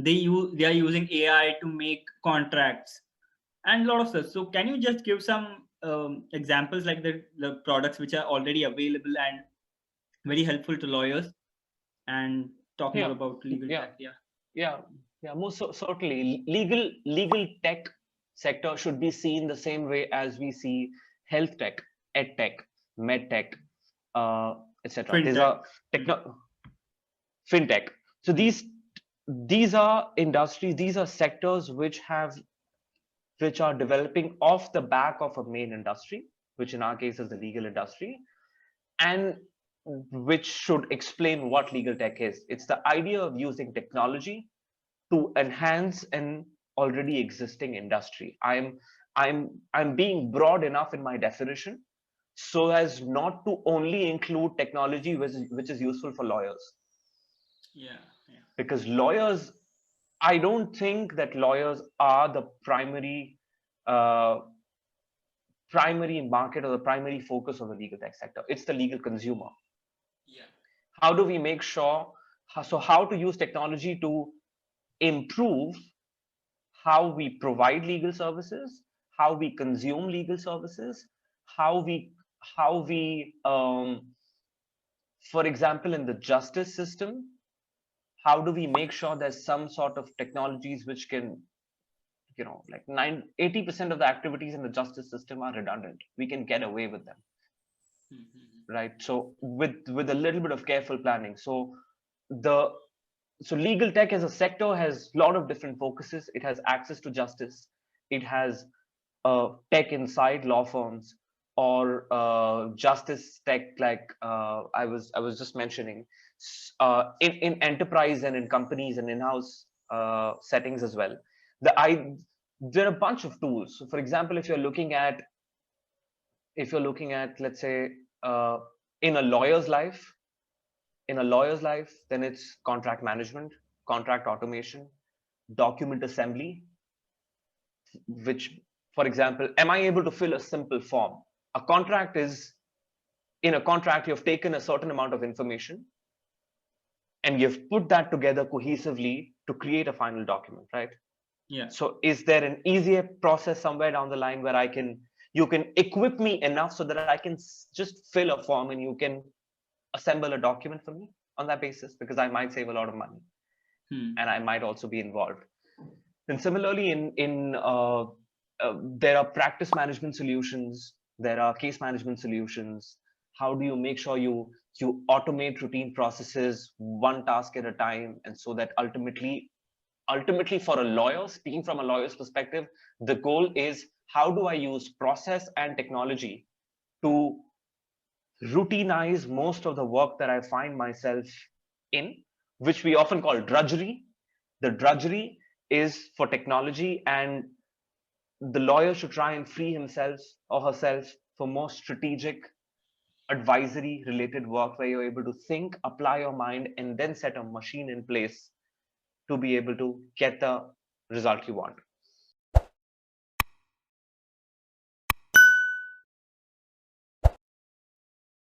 they are using AI to make contracts and a lot of stuff. So can you just give some examples, like the products which are already available and very helpful to lawyers, and talk more Yeah, about legal yeah, tech? Yeah. yeah, yeah. Most certainly, legal tech sector should be seen the same way as we see health tech, ed tech, med tech, etc. These Fintech. are Hmm. techno fintech. So Hmm. these are industries, these are sectors which are developing off the back of a main industry, which in our case is the legal industry, and which should explain what legal tech is. It's the idea of using technology to enhance an already existing industry. I'm being broad enough in my definition so as not to only include technology which is useful for lawyers, Yeah. Yeah. because lawyers, I don't think that lawyers are the uh, primary market or the primary focus of the legal tech sector. It's the legal consumer. Yeah. How do we make sure, so how to use technology to improve how we provide legal services, how we consume legal services, how we for example, in the justice system, how do we make sure there's some sort of technologies which can, like 80% of the activities in the justice system are redundant. We can get away with them, Hmm. right? So with a little bit of careful planning. The so legal tech as a sector has a lot of different focuses. It has access to justice. It has tech inside law firms, or justice tech, like I was just mentioning, in enterprise and in companies and in-house settings as well. There are a bunch of tools. So for example, if you're looking at, let's say, uh, in a lawyer's life, then it's contract management, contract automation, document assembly, which, for example, am I able to fill a simple form? A contract is, in a contract, you've taken a certain amount of information and you've put that together cohesively to create a final document, right? Yeah. So is there an easier process somewhere down the line where you can equip me enough so that I can just fill a form and you can assemble a document for me on that basis, because I might save a lot of money Hmm. and I might also be involved. And similarly, there are practice management solutions, there are case management solutions. How do you make sure you automate routine processes one task at a time, and so that ultimately for a lawyer's team, from a lawyer's perspective, the goal is, how do I use process and technology to routinize most of the work that I find myself in, which we often call drudgery. The drudgery is for technology, and the lawyer should try and free himself or herself for more strategic, advisory related work, where you're able to think, apply your mind, and then set a machine in place to be able to get the result you want.